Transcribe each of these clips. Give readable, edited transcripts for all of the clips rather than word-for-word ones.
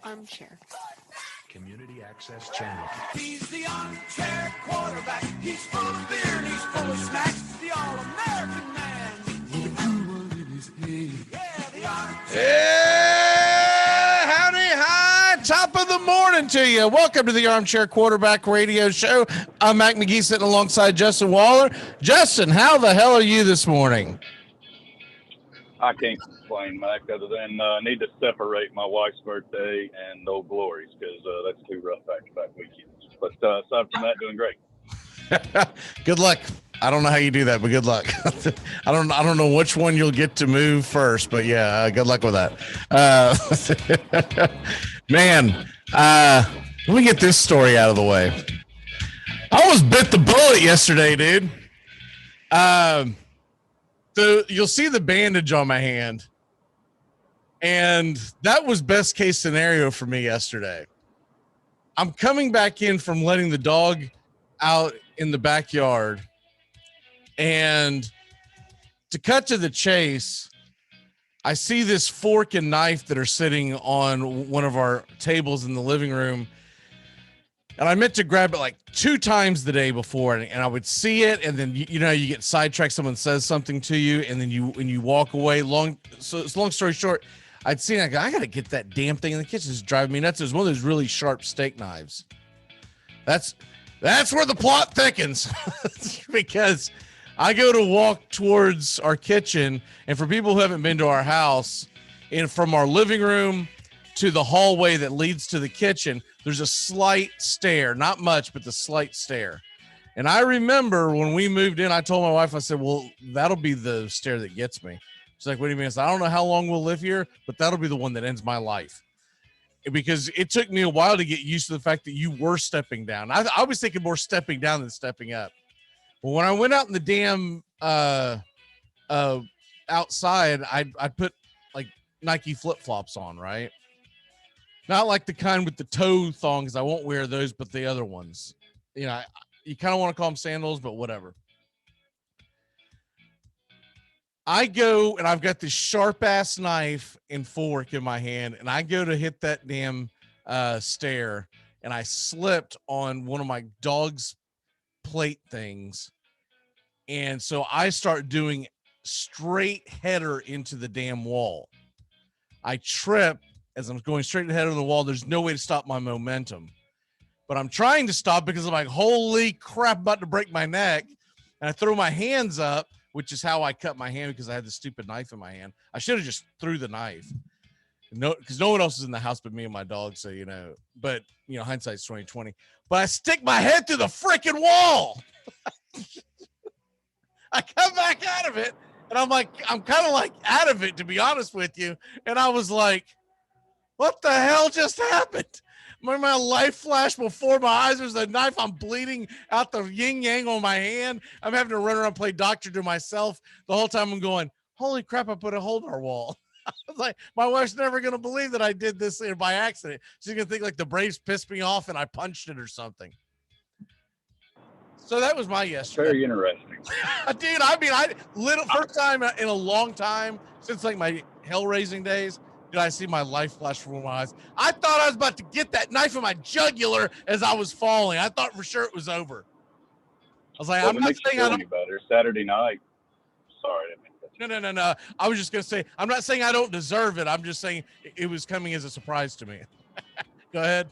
Armchair. Community Access Channel. He's the armchair quarterback. He's full of beer and he's full of snacks. The all-American man. With a cool one in his head. Yeah, the armchair. Yeah, howdy, hi, top of the morning to you. Welcome to the Armchair Quarterback Radio Show. I'm Mac McGee sitting alongside Justin Waller. Justin, how the hell are you this morning? I can't complain, Mac, other than need to separate my wife's birthday and Old Glory's because that's two rough back-to-back weekends. But aside from that, doing great. Good luck. I don't know how you do that, but good luck. I don't know which one you'll get to move first, but yeah, good luck with that. Man, let me get this story out of the way. I almost bit the bullet yesterday, dude. So you'll see the bandage on my hand, and that was best case scenario for me yesterday. I'm coming back in from letting the dog out in the backyard, and to cut to the chase, I see this fork and knife that are sitting on one of our tables in the living room. And I meant to grab it like 2 times the day before, and I would see it, and then you know you get sidetracked. Someone says something to you, and then you walk away. Long story short, I'd seen it. I go, I gotta get that damn thing in the kitchen. It's driving me nuts. It was one of those really sharp steak knives. That's where the plot thickens, because I go to walk towards our kitchen, and for people who haven't been to our house, and from our living room to the hallway that leads to the kitchen, there's a slight stair, not much, but the slight stair. And I remember when we moved in, I told my wife, I said, well, that'll be the stair that gets me. She's like, what do you mean? I said, I don't know how long we'll live here, but that'll be the one that ends my life. Because it took me a while to get used to the fact that you were stepping down. I was thinking more stepping down than stepping up. But when I went out in the damn outside, I put like Nike flip-flops on, right? Not like the kind with the toe thongs. I won't wear those, but the other ones. You know, you kind of want to call them sandals, but whatever. I go, and I've got this sharp-ass knife and fork in my hand, and I go to hit that damn stair, and I slipped on one of my dog's plate things. And so I start doing straight header into the damn wall. I trip. As I'm going straight ahead of the wall, there's no way to stop my momentum. But I'm trying to stop because I'm like, holy crap, I'm about to break my neck. And I throw my hands up, which is how I cut my hand because I had the stupid knife in my hand. I should have just threw the knife. No, because no one else is in the house but me and my dog. So, you know, but, you know, hindsight's 20/20. But I stick my head through the freaking wall. I come back out of it, and I'm kind of like out of it, to be honest with you. And I was like, what the hell just happened? My life flashed before my eyes. There's a knife. I'm bleeding out the yin yang on my hand. I'm having to run around and play doctor to myself the whole time. I'm going, holy crap, I put a hole in our wall. I was like, my wife's never going to believe that I did this by accident. She's going to think like the Braves pissed me off and I punched it or something. So that was my yesterday. Very interesting. Dude, I mean, first time in a long time since like my hell raising days. Did I see my life flash before my eyes? I thought I was about to get that knife in my jugular as I was falling. I thought for sure it was over. I was like, I'm not saying I don't. Better. Saturday night. Sorry. No. I was just going to say, I'm not saying I don't deserve it. I'm just saying it was coming as a surprise to me. Go ahead.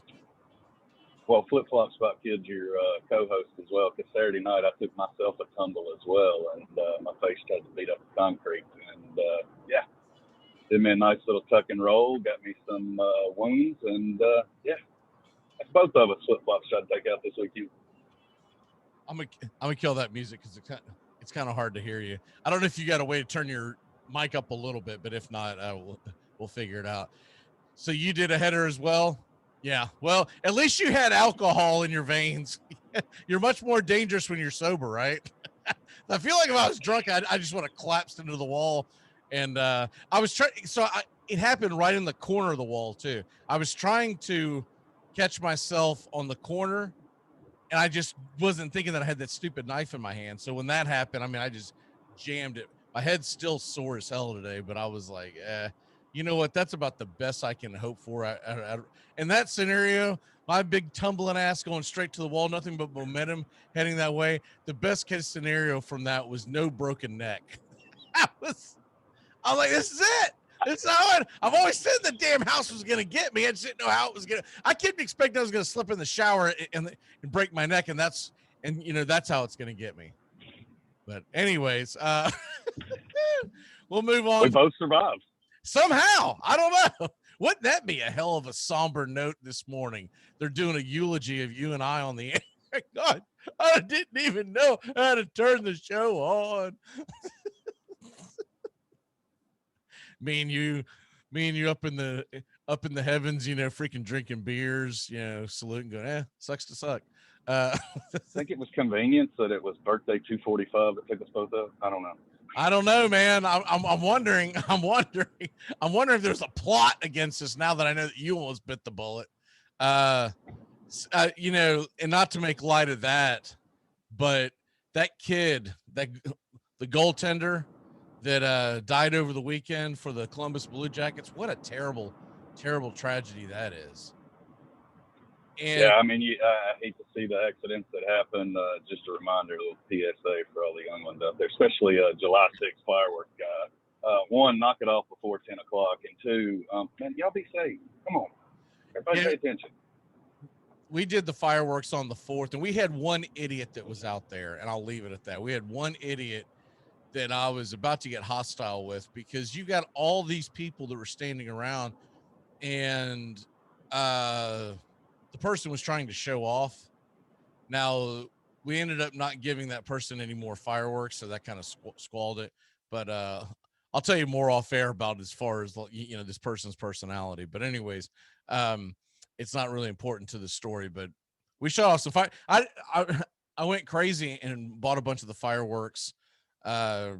Well, flip-flops about kids, your co-host as well, because Saturday night I took myself a tumble as well, and my face tried to beat up the concrete. And, yeah. Did me a nice little tuck and roll, got me some wounds, and yeah, that's both of us flip-flops tried to take out this weekend. I'm gonna kill that music because it's kind of hard to hear you. I don't know if you got a way to turn your mic up a little bit, but if not, we'll figure it out. So you did a header as well? Yeah. Well, at least you had alcohol in your veins. You're much more dangerous when you're sober, right? I feel like if I was drunk, I just would have collapsed into the wall. And I was trying, it happened right in the corner of the wall too. I was trying to catch myself on the corner, and I just wasn't thinking that I had that stupid knife in my hand. So when that happened, I mean, I just jammed it. My head's still sore as hell today, but I was like, You know what? That's about the best I can hope for. In that scenario, my big tumbling ass going straight to the wall, nothing but momentum heading that way. The best case scenario from that was no broken neck. I'm like, this is it. This is how I've always said the damn house was gonna get me. I just didn't know how it was gonna. I couldn't expect I was gonna slip in the shower and break my neck, and that's how it's gonna get me. But anyways, we'll move on. We both survived. Somehow, I don't know. Wouldn't that be a hell of a somber note this morning? They're doing a eulogy of you and I on the air. God, I didn't even know how to turn the show on. me and you up in the heavens, freaking drinking beers, saluting, going, sucks to suck. I think it was convenience that it was birthday 245 that took us both up. I don't know, man. I'm wondering if there's a plot against us now that I know that you almost bit the bullet. And not to make light of that, but that kid, the goaltender that died over the weekend for the Columbus Blue Jackets, what a terrible, terrible tragedy that is. And yeah, I hate to see the accidents that happen. Just a reminder, a little PSA for all the young ones out there, especially July 6th fireworks guy. One, knock it off before 10 o'clock. And two, man, y'all be safe. Come on. Everybody pay attention. We did the fireworks on the 4th, and we had one idiot that was out there, and I'll leave it at that. We had one idiot that I was about to get hostile with, because you got all these people that were standing around, and the person was trying to show off. Now, we ended up not giving that person any more fireworks, so that kind of squalled it. But I'll tell you more off air about as far as this person's personality. But anyways, it's not really important to the story. But we shut off some fire. I went crazy and bought a bunch of the fireworks, at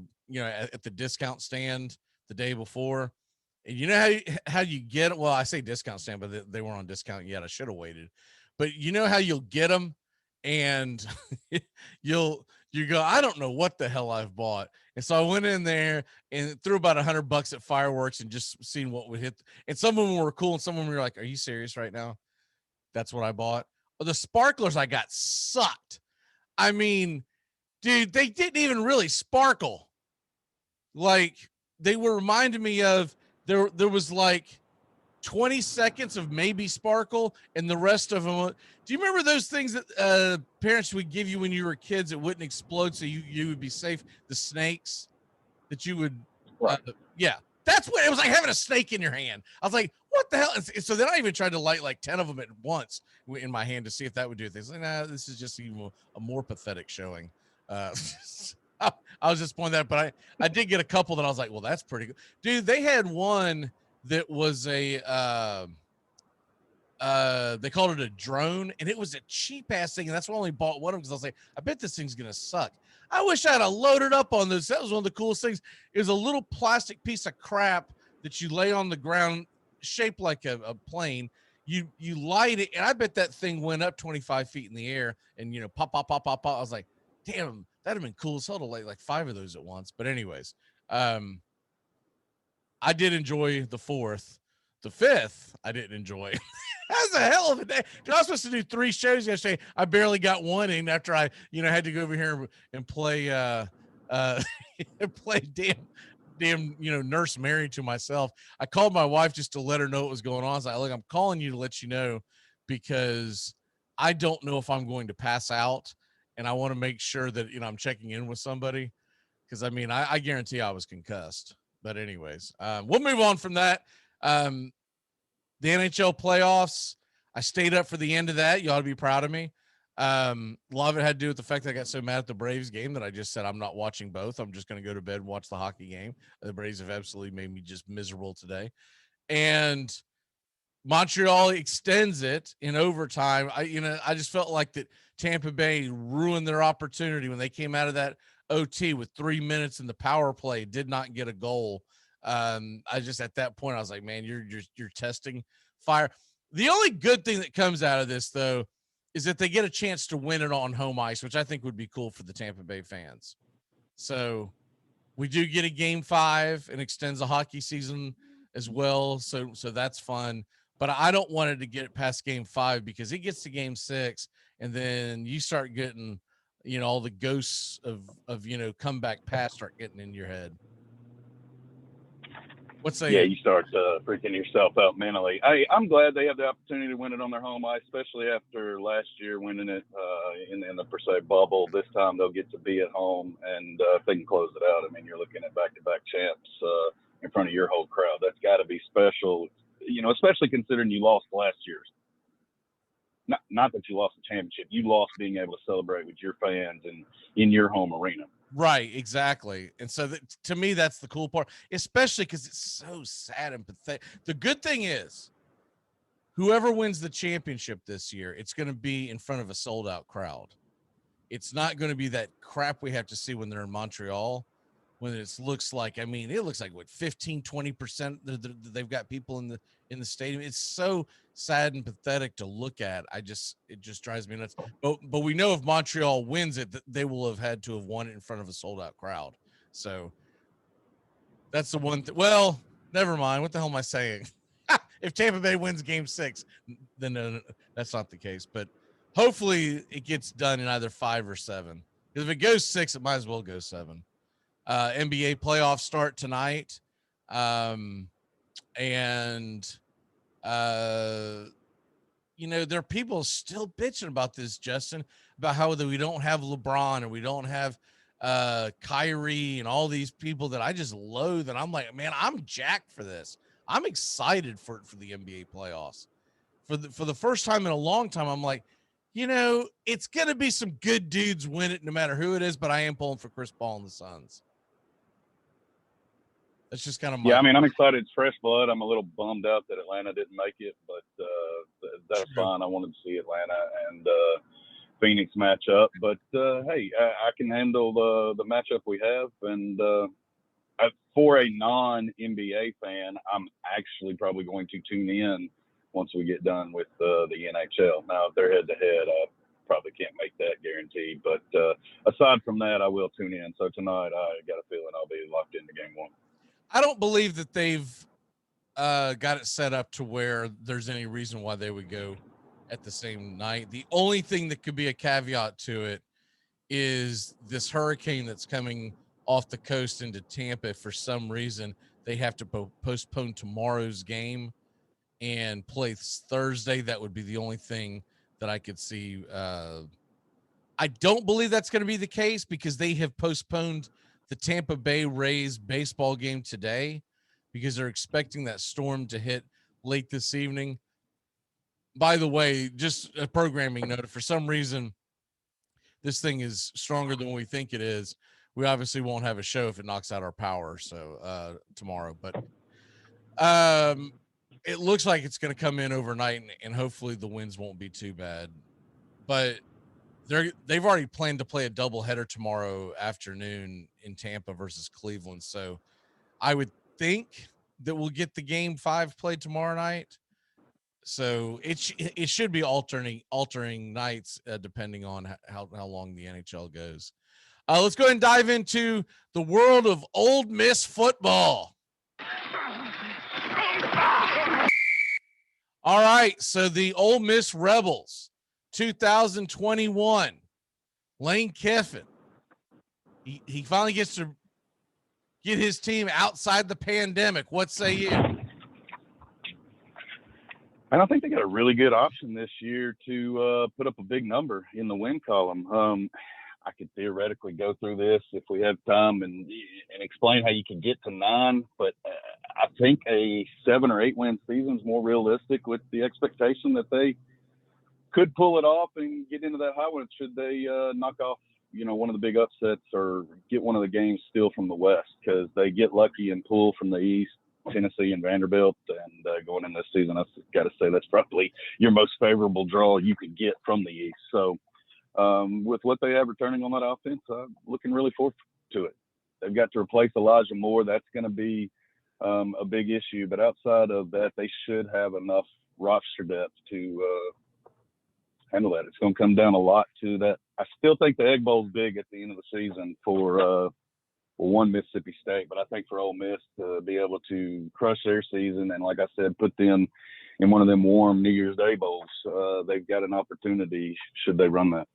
the discount stand the day before. And you know how you get, well, I say discount stand, but they weren't on discount yet. I should have waited. But you know how you'll get them and you go, I don't know what the hell I've bought. And so I went in there and threw about $100 at fireworks and just seen what would hit. And some of them were cool, and some of them were like, are you serious right now? That's what I bought. Well, the sparklers I got sucked. I mean, dude, they didn't even really sparkle. Like, they were reminding me of, there was like 20 seconds of maybe sparkle, and the rest of them. Do you remember those things that parents would give you when you were kids that wouldn't explode so you would be safe? The snakes that you would, right. Yeah, that's what it was, like having a snake in your hand. I was like, what the hell? And so then I even tried to light like 10 of them at once in my hand to see if that would do things. Like, nah, this is just even a more pathetic showing. I was just pointing that, but I did get a couple that I was like, well, that's pretty good. Dude, they had one that was they called it a drone, and it was a cheap ass thing. And that's why I only bought one of them, because I was like, I bet this thing's going to suck. I wish I'd have loaded up on this. That was one of the coolest things. It was a little plastic piece of crap that you lay on the ground, shaped like a plane. You light it, and I bet that thing went up 25 feet in the air, and pop, pop, pop, pop, pop. I was like, damn, that'd have been cool as hell to light like 5 of those at once. But anyways, I did enjoy the 4th. The 5th, I didn't enjoy. That's a hell of a day. I was supposed to do 3 shows yesterday. I barely got one in after I, had to go over here and play, play damn, Nurse Mary to myself. I called my wife just to let her know what was going on. I was like, look, I'm calling you to let you know, because I don't know if I'm going to pass out, and I want to make sure that, I'm checking in with somebody, because I guarantee I was concussed. But anyways, we'll move on from that. The NHL playoffs, I stayed up for the end of that. You ought to be proud of me. A lot of it had to do with the fact that I got so mad at the Braves game that I just said I'm not watching both. I'm just going to go to bed and watch the hockey game. The Braves have absolutely made me just miserable today. And Montreal extends it in overtime. I just felt like that Tampa Bay ruined their opportunity when they came out of that OT with 3 minutes in the power play, did not get a goal. I just, at that point, I was like, man, you're testing fire. The only good thing that comes out of this, though, is that they get a chance to win it on home ice, which I think would be cool for the Tampa Bay fans. So we do get a game 5 and extends the hockey season as well. So that's fun. But I don't want it to get past game 5 because it gets to game 6 and then you start getting, all the ghosts of comeback past start getting in your head. Yeah, you start freaking yourself out mentally. I'm glad they have the opportunity to win it on their home ice, especially after last year winning it in the per se bubble. This time they'll get to be at home, and if they can close it out, I mean, you're looking at back-to-back champs in front of your whole crowd. That's got to be special, especially considering you lost last year's. Not that you lost the championship, you lost being able to celebrate with your fans and in your home arena. Right, exactly. And so to me, that's the cool part, especially because it's so sad and pathetic. The good thing is, whoever wins the championship this year, it's going to be in front of a sold-out crowd. It's not going to be that crap we have to see when they're in Montreal, when it looks like, it looks like, what, 15-20% they've got people in the stadium. It's so sad and pathetic to look at. It just drives me nuts. But we know if Montreal wins it, they will have had to have won it in front of a sold-out crowd. So that's the one thing. Well, never mind. What the hell am I saying? If Tampa Bay wins game 6, then no, that's not the case. But hopefully it gets done in either 5 or 7. Because if it goes 6, it might as well go 7. NBA playoffs start tonight. There are people still bitching about this, Justin, about how we don't have LeBron or we don't have Kyrie and all these people that I just loathe. And I'm like, man, I'm jacked for this. I'm excited for the NBA playoffs. For the first time in a long time, I'm like, it's going to be some good dudes win it no matter who it is, but I am pulling for Chris Paul and the Suns. That's just kind of my. Yeah, I'm excited. It's fresh blood. I'm a little bummed out that Atlanta didn't make it, but that's fine. I wanted to see Atlanta and Phoenix match up. But, hey, I can handle the matchup we have. And for a non-NBA fan, I'm actually probably going to tune in once we get done with the NHL. Now, if they're head-to-head, I probably can't make that guarantee. But aside from that, I will tune in. So tonight, I got a feeling I'll be locked into game 1. I don't believe that they've got it set up to where there's any reason why they would go at the same night. The only thing that could be a caveat to it is this hurricane that's coming off the coast into Tampa. For some reason, they have to postpone tomorrow's game and play Thursday. That would be the only thing that I could see. I don't believe that's going to be the case because they have postponed the Tampa Bay Rays baseball game today because they're expecting that storm to hit late this evening. By the way, just a programming note, for some reason, this thing is stronger than we think it is. We obviously won't have a show if it knocks out our power. So tomorrow, but it looks like it's going to come in overnight and hopefully the winds won't be too bad, but they've already planned to play a doubleheader tomorrow afternoon in Tampa versus Cleveland. So I would think that we'll get the game 5 played tomorrow night. So it should be altering nights depending on how long the NHL goes. Let's go ahead and dive into the world of Ole Miss football. All right, so the Ole Miss Rebels 2021, Lane Kiffin, he finally gets to get his team outside the pandemic. What say you? And I think they got a really good option this year to put up a big number in the win column. I could theoretically go through this if we have time and explain how you can get to 9, but I think a 7 or 8 win season is more realistic with the expectation that they could pull it off and get into that high one should they knock off, one of the big upsets or get one of the games still from the West, because they get lucky and pull from the East, Tennessee and Vanderbilt, and going in this season, I've got to say that's probably your most favorable draw you could get from the East. So with what they have returning on that offense, I'm looking really forward to it. They've got to replace Elijah Moore. That's going to be a big issue, but outside of that, they should have enough roster depth to handle that. It's going to come down a lot to that. I still think the Egg Bowl is big at the end of the season for one Mississippi State, but I think for Ole Miss to be able to crush their season and, like I said, put them in one of them warm New Year's Day bowls, they've got an opportunity should they run that.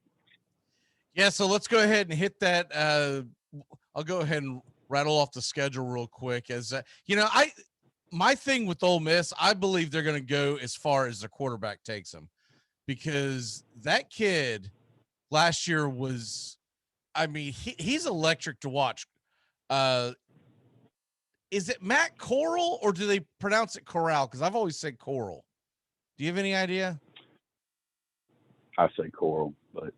Yeah, so let's go ahead and hit that. I'll go ahead and rattle off the schedule real quick. As my thing with Ole Miss, I believe they're going to go as far as the quarterback takes them, because that kid last year was, I mean, he's electric to watch. Is it Matt Corral, or do they pronounce it Corral? Because I've always said Coral. Do you have any idea? I say coral, but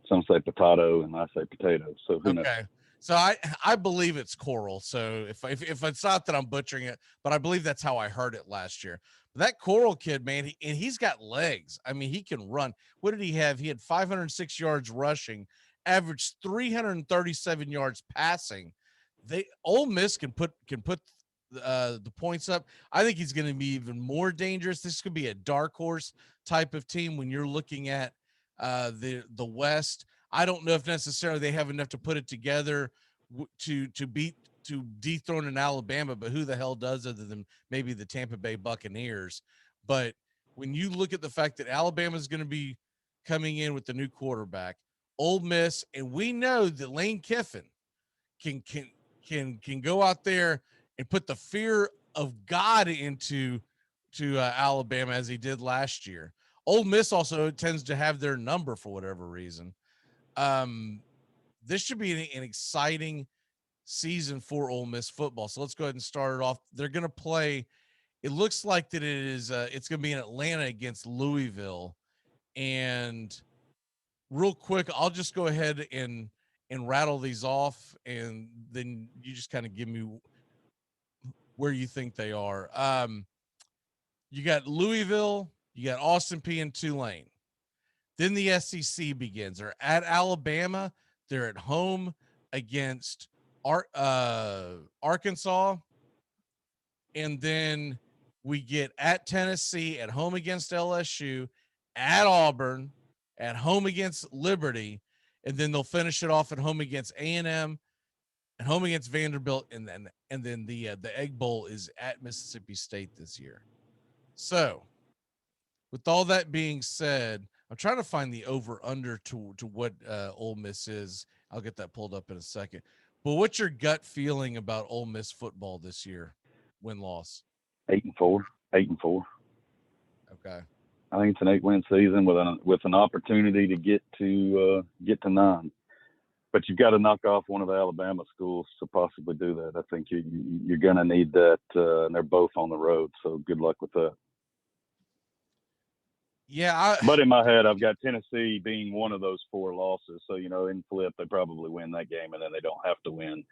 some say potato and I say potato. So who knows? Okay. So I believe it's Coral. So if it's not that I'm butchering it, but I believe that's how I heard it last year. But that Coral kid, man, he's got legs. I mean, he can run. What did he have? He had 506 yards rushing, averaged 337 yards passing. Ole Miss can put the points up. I think he's going to be even more dangerous. This could be a dark horse type of team when you're looking at the West. I don't know if necessarily they have enough to put it together to dethrone an Alabama, but who the hell does, other than maybe the Tampa Bay Buccaneers? But when you look at the fact that Alabama is going to be coming in with the new quarterback, Ole Miss, and we know that Lane Kiffin can go out there and put the fear of God into Alabama as he did last year. Ole Miss also tends to have their number for whatever reason. This should be an exciting season for Ole Miss football. So let's go ahead and start it off. They're going to play. It looks like that it's going to be in Atlanta against Louisville. And real quick, I'll just go ahead and rattle these off, and then you just kind of give me where you think they are. You got Louisville, you got Austin P and Tulane. Then the SEC begins. They're at Alabama. They're at home against Arkansas. And then we get at Tennessee, at home against LSU, at Auburn, at home against Liberty, and then they'll finish it off at home against A&M, at home against Vanderbilt, and then the Egg Bowl is at Mississippi State this year. So, with all that being said, I'm trying to find the over/under to what Ole Miss is. I'll get that pulled up in a second. But what's your gut feeling about Ole Miss football this year? Win-loss. 8-4. 8-4. Okay. I think it's an 8-win season with an opportunity to get to 9. But you've got to knock off one of the Alabama schools to possibly do that. I think you're going to need that, and they're both on the road. So good luck with that. Yeah, but in my head, I've got Tennessee being one of those 4 losses. So, in flip, they probably win that game, and then they don't have to win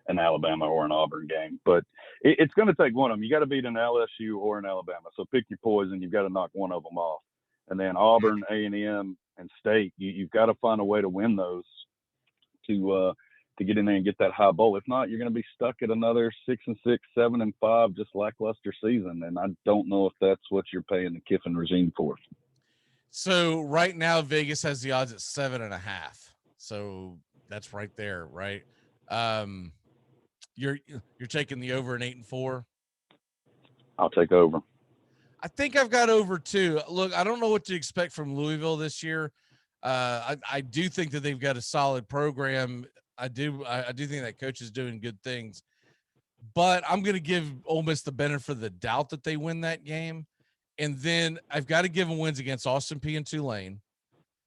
an Alabama or an Auburn game. But it's going to take one of them. You got to beat an LSU or an Alabama. So pick your poison. You've got to knock one of them off. And then Auburn, A&M, and State, you've got to find a way to win those to get in there and get that high bowl. If not, you're going to be stuck at another 6-6, 7-5, just lackluster season. And I don't know if that's what you're paying the Kiffin regime for. So right now, Vegas has the odds at 7.5. So that's right there, right? You're taking the over in 8-4. I'll take over. I think I've got over too. Look, I don't know what to expect from Louisville this year. I do think that they've got a solid program. I do think that coach is doing good things, but I'm going to give Ole Miss the benefit of the doubt that they win that game. And then I've got to give them wins against Austin P and Tulane.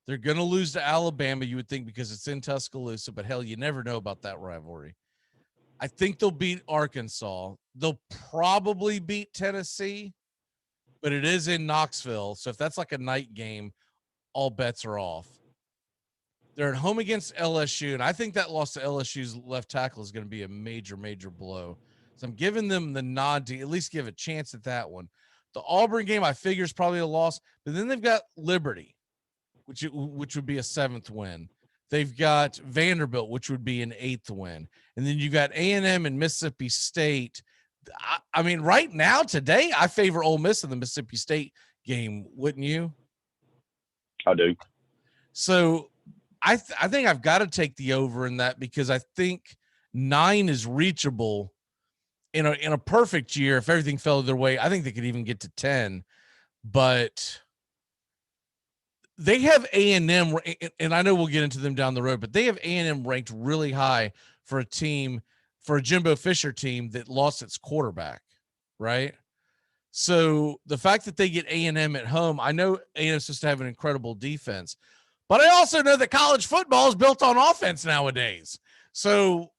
They're going to lose to Alabama, you would think, because it's in Tuscaloosa, but hell, you never know about that rivalry. I think they'll beat Arkansas. They'll probably beat Tennessee, but it is in Knoxville. So if that's like a night game, all bets are off. They're at home against LSU, and I think that loss to LSU's left tackle is going to be a major, major blow. So I'm giving them the nod to at least give a chance at that one. The Auburn game, I figure, is probably a loss, but then they've got Liberty, which would be a 7th win. They've got Vanderbilt, which would be an 8th win. And then you've got A&M and Mississippi State. I mean, right now, today, I favor Ole Miss in the Mississippi State game. Wouldn't you? I do. So I think I've got to take the over in that, because I think 9 is reachable in a perfect year. If everything fell their way, I think they could even get to 10, but they have A&M, and I know we'll get into them down the road, but they have A&M ranked really high for a Jimbo Fisher team that lost its quarterback, right? So the fact that they get A&M at home, I know A&M is supposed to have an incredible defense, but I also know that college football is built on offense nowadays. So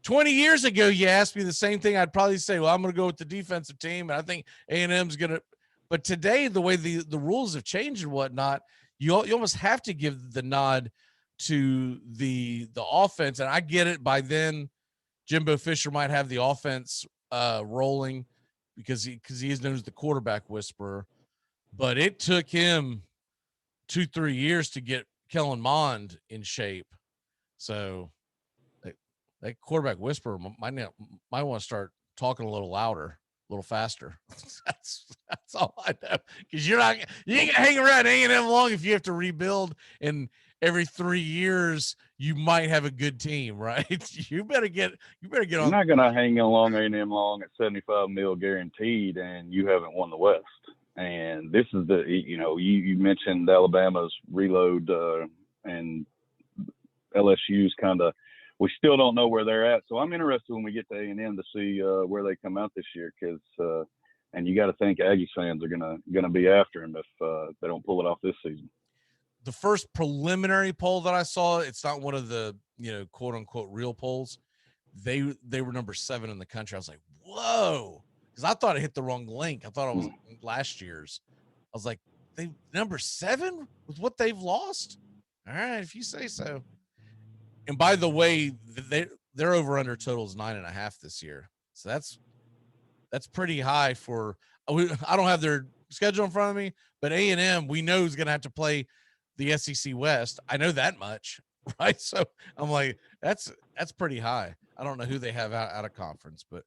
20 years ago, you asked me the same thing, I'd probably say, well, I'm going to go with the defensive team, and I think A&M's going to. But today, the way the rules have changed and whatnot, you almost have to give the nod to the offense. And I get it. By then, Jimbo Fisher might have the offense rolling because he is known as the quarterback whisperer. But it took him 2-3 years to get Kellen Mond in shape. So that quarterback whisperer might want to start talking a little louder, a little faster. That's all I know. Because you ain't gonna hang around A&M long if you have to rebuild, and every 3 years you might have a good team, right? You better get on. You're not gonna hang along A&M long at $75 million guaranteed, and you haven't won the West. And this is you mentioned Alabama's reload and LSU's kind of. We still don't know where they're at, so I'm interested when we get to A&M to see where they come out this year. Because and you got to think Aggies fans are gonna be after them if they don't pull it off this season. The first preliminary poll that I saw, it's not one of the quote unquote real polls. They were number 7 in the country. I was like, whoa, because I thought I hit the wrong link. I thought it was last year's. I was like, they number 7 with what they've lost. All right, if you say so. And by the way, their over under total is 9.5 this year. So that's pretty high for. I don't have their schedule in front of me, but A&M we know is going to have to play the SEC West. I know that much, right? So I'm like, that's pretty high. I don't know who they have out of conference, but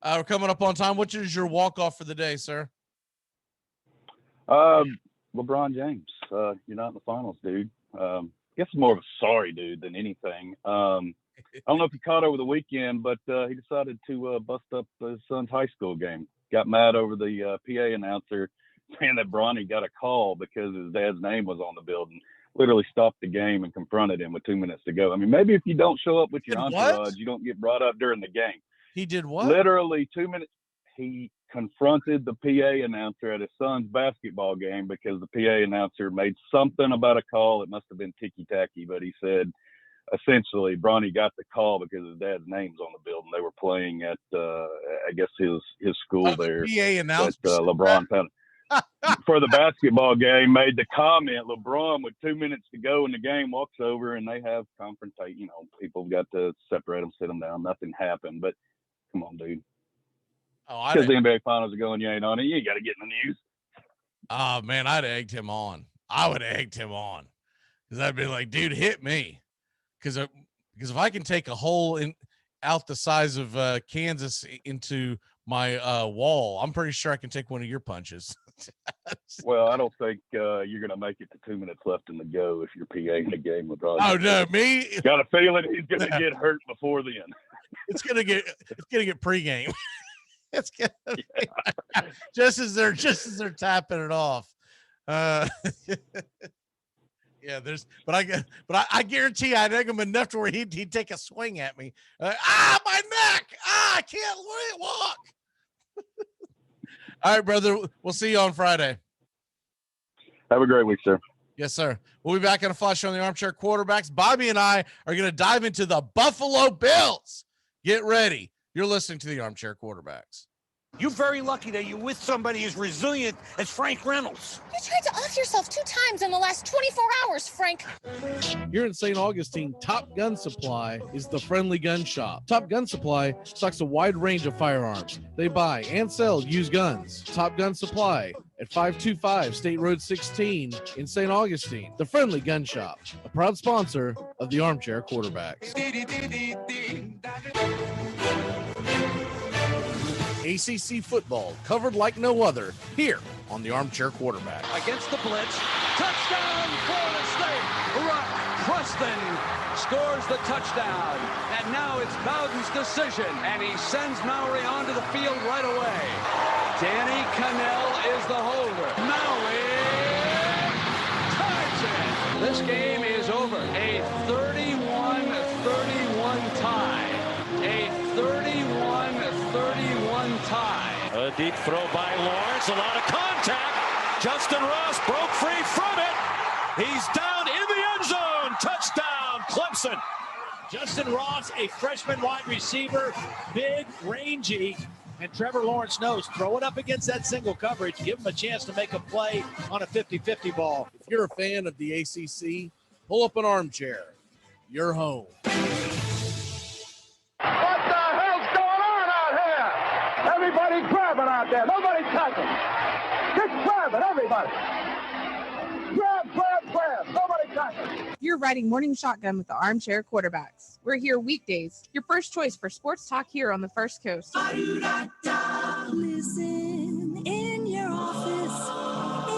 we're coming up on time. What is your walk off for the day, sir? LeBron James. You're not in the finals, dude. I guess it's more of a sorry dude than anything. I don't know if you caught over the weekend, but he decided to bust up his son's high school game. Got mad over the PA announcer saying that Bronny got a call because his dad's name was on the building. Literally stopped the game and confronted him with 2 minutes to go. I mean, maybe if you don't show up with your entourage, you don't get brought up during the game. He did what? Literally 2 minutes. He confronted the PA announcer at his son's basketball game because the PA announcer made something about a call. It must have been ticky-tacky, but he said essentially Bronny got the call because his dad's name's on the building. They were playing at, I guess, his school there. The PA announcer. But LeBron for the basketball game made the comment. LeBron, with 2 minutes to go in the game, walks over and they have confrontation. People got to separate them, sit them down. Nothing happened, but come on, dude. Because the NBA finals are going, you ain't on it. You ain't got to get in the news. Oh man, I'd have egged him on. I would have egged him on because I'd be like, dude, hit me. Because if I can take a hole out the size of Kansas into my wall, I'm pretty sure I can take one of your punches. Well, I don't think you're going to make it to 2 minutes left in the go if you're PA in the game with Roger. Oh no, me. Got a feeling he's going to get hurt before then. It's gonna get pregame. It's gonna just as they're tapping it off. Yeah, but I guarantee I'd egg him enough to where he'd take a swing at me. My neck! I can't walk. All right, brother. We'll see you on Friday. Have a great week, sir. Yes, sir. We'll be back on a flash on the Armchair Quarterbacks. Bobby and I are going to dive into the Buffalo Bills. Get ready. You're listening to the Armchair Quarterbacks. You're very lucky that you're with somebody as resilient as Frank Reynolds. You tried to off yourself 2 times in the last 24 hours, Frank. Here in St. Augustine, Top Gun Supply is the friendly gun shop. Top Gun Supply stocks a wide range of firearms. They buy and sell used guns. Top Gun Supply at 525 State Road 16 in St. Augustine. The friendly gun shop, a proud sponsor of the Armchair Quarterbacks. ACC football covered like no other here on the Armchair Quarterback. Against the blitz. Touchdown, Florida State. Hurrah. Preston scores the touchdown. And now it's Bowden's decision. And he sends Mowry onto the field right away. Danny Cannell is the holder. Mowry ties it. This game is over. A 31-31 tie. A 31-31 tie. A deep throw by Lawrence. A lot of contact. Justin Ross broke free from it. He's down in the end zone. Touchdown, Clemson. Justin Ross, a freshman wide receiver, big, rangy, and Trevor Lawrence knows, throw it up against that single coverage, give him a chance to make a play on a 50-50 ball. If you're a fan of the ACC, pull up an armchair. You're home. What the hell's going on out here? Everybody grabbing out there. Nobody touching. Just grabbing, everybody. Grab. Nobody touching. You're riding morning shotgun with the Armchair Quarterbacks. We're here weekdays. Your first choice for sports talk here on the First Coast. Listen in your office,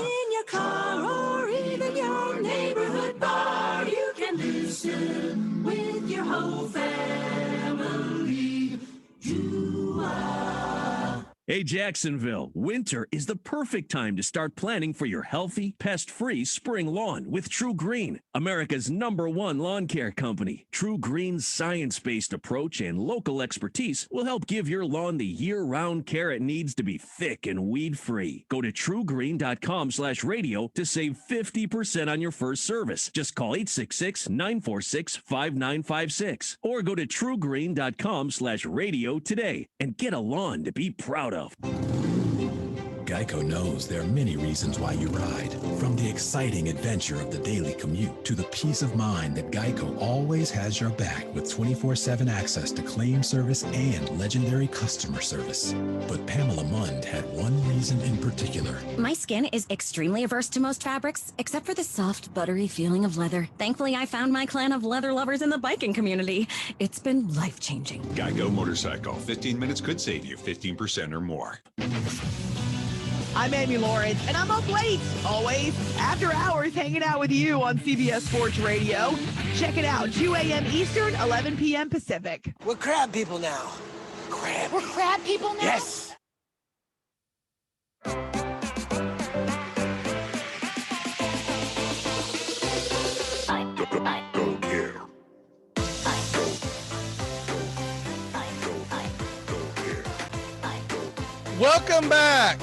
in your car, or even your neighborhood bar. You can listen with your whole family. Hey, Jacksonville, winter is the perfect time to start planning for your healthy, pest-free spring lawn with True Green, America's #1 lawn care company. True Green's science-based approach and local expertise will help give your lawn the year-round care it needs to be thick and weed-free. Go to truegreen.com/radio to save 50% on your first service. Just call 866-946-5956 or go to truegreen.com/radio today and get a lawn to be proud of. Geico knows there are many reasons why you ride. From the exciting adventure of the daily commute to the peace of mind that Geico always has your back with 24/7 access to claim service and legendary customer service. But Pamela Mund had one reason in particular. My skin is extremely averse to most fabrics, except for the soft, buttery feeling of leather. Thankfully, I found my clan of leather lovers in the biking community. It's been life-changing. Geico Motorcycle. 15 minutes could save you 15% or more. I'm Amy Lawrence, and I'm up late, always, after hours, hanging out with you on CBS Sports Radio. Check it out, 2 a.m. Eastern, 11 p.m. Pacific. We're crab people now. Crab. We're crab people now? Yes. Welcome back.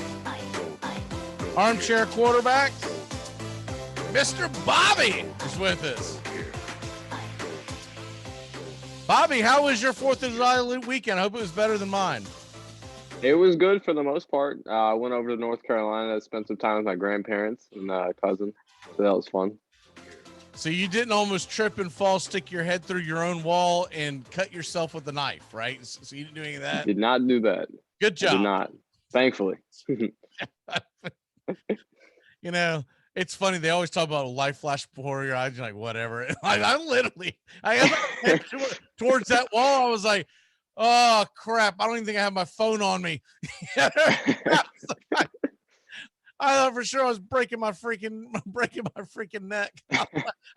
Armchair Quarterback. Mr. Bobby is with us. Bobby, how was your 4th of July weekend? I hope it was better than mine. It was good for the most part. I went over to North Carolina to spend some time with my grandparents and cousin. So that was fun. So you didn't almost trip and fall, stick your head through your own wall, and cut yourself with a knife, right? So you didn't do any of that? Did not do that. Good job. I did not. Thankfully. You know, it's funny. They always talk about a life flash before your eyes. You're like, whatever. I had towards that wall. I was like, oh crap. I don't even think I have my phone on me. I thought for sure I was breaking my freaking neck.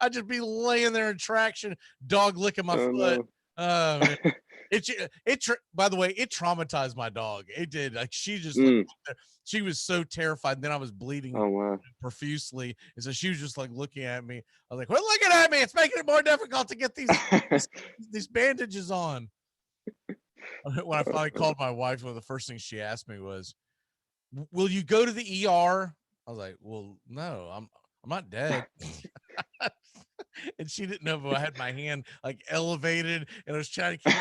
I'd just be laying there in traction, dog licking my foot. No. Man. By the way, it traumatized my dog. It did. Like she just she was so terrified. And then I was bleeding profusely. And so she was just like looking at me. I was like, "Quit looking at me. It's making it more difficult to get these bandages on." When I finally called my wife, one of the first things she asked me was, "Will you go to the ER?" I was like, "Well, no, I'm not dead." And she didn't know if I had my hand like elevated and I was trying to keep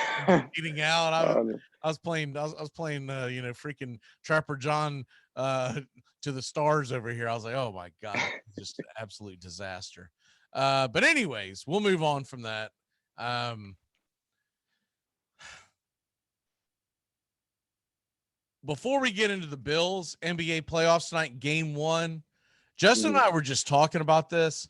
bleeding out. I was playing, freaking Trapper John to the stars over here. I was like, oh my God, just an absolute disaster. But anyways, we'll move on from that. Before we get into the Bills NBA playoffs tonight, game 1, Justin and I were just talking about this.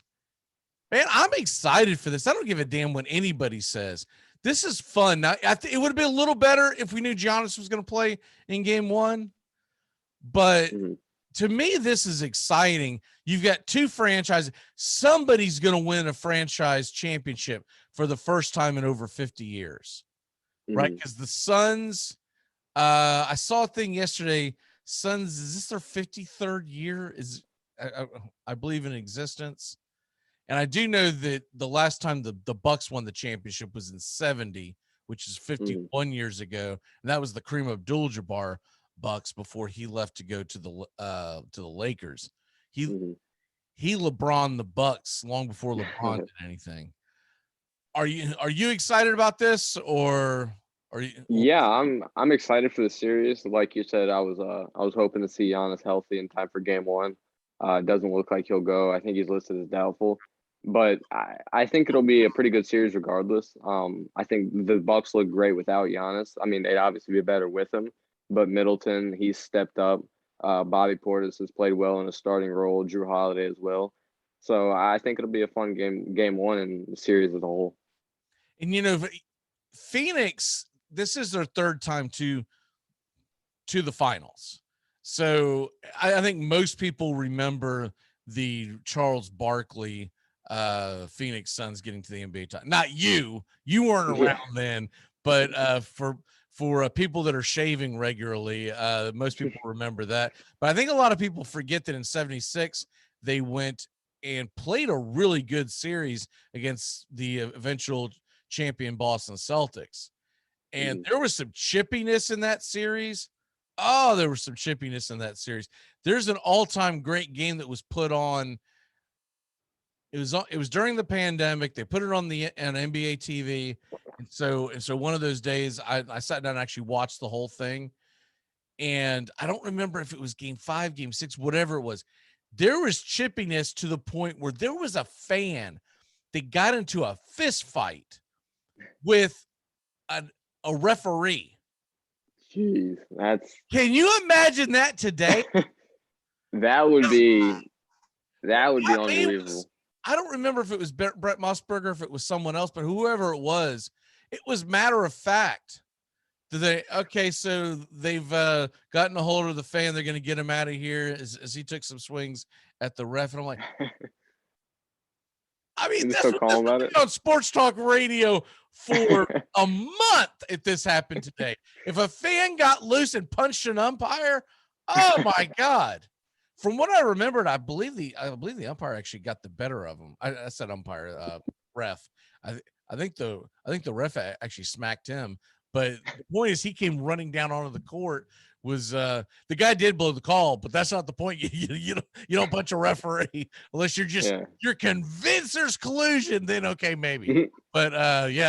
Man, I'm excited for this. I don't give a damn what anybody says. This is fun. Now, it would have been a little better if we knew Giannis was going to play in game 1, but to me, this is exciting. You've got two franchises. Somebody's going to win a franchise championship for the first time in over 50 years, right? Because the Suns, I saw a thing yesterday. Suns, is this their 53rd year? I believe in existence. And I do know that the last time the Bucks won the championship was in 70, which is 51 years ago. And that was the Kareem Abdul-Jabbar Bucks before he left to go to the Lakers. He LeBron the Bucks long before LeBron did anything. Are you excited about this, or are you? Yeah, I'm excited for the series. Like you said, I was hoping to see Giannis healthy in time for Game 1. It doesn't look like he'll go. I think he's listed as doubtful, but I think it'll be a pretty good series regardless. I think the Bucks look great without Giannis. I mean, they'd obviously be better with him, but Middleton, he's stepped up. Bobby Portis has played well in a starting role. Drew Holiday as well. So I think it'll be a fun game 1 and the series as a whole. And Phoenix, this is their third time to the finals. So I think most people remember the Charles Barkley Phoenix Suns getting to the NBA title. Not you weren't around then, but for people that are shaving regularly, most people remember that. But I think a lot of people forget that in 76 they went and played a really good series against the eventual champion Boston Celtics. And there was some chippiness in that series. Oh, there was some chippiness in that series. There's an all-time great game that was put on. It was during the pandemic. They put it on NBA TV. And so one of those days I sat down and actually watched the whole thing. And I don't remember if it was game 5, game 6, whatever it was. There was chippiness to the point where there was a fan that got into a fist fight with a referee. Jeez, Can you imagine that today? that would be unbelievable. I don't remember if it was Brett Musburger, if it was someone else, but whoever it was matter of fact. So they've gotten a hold of the fan. They're going to get him out of here as he took some swings at the ref. And I'm like, I mean, that's so calm about it on sports talk radio for a month if this happened today. If a fan got loose and punched an umpire, oh my God. From what I remembered, I believe the umpire actually got the better of him. I said umpire, ref. I think the ref actually smacked him. But the point is, he came running down onto the court. The guy did blow the call, but that's not the point. You don't punch a referee unless you're convinced there's collusion. Then okay, maybe. But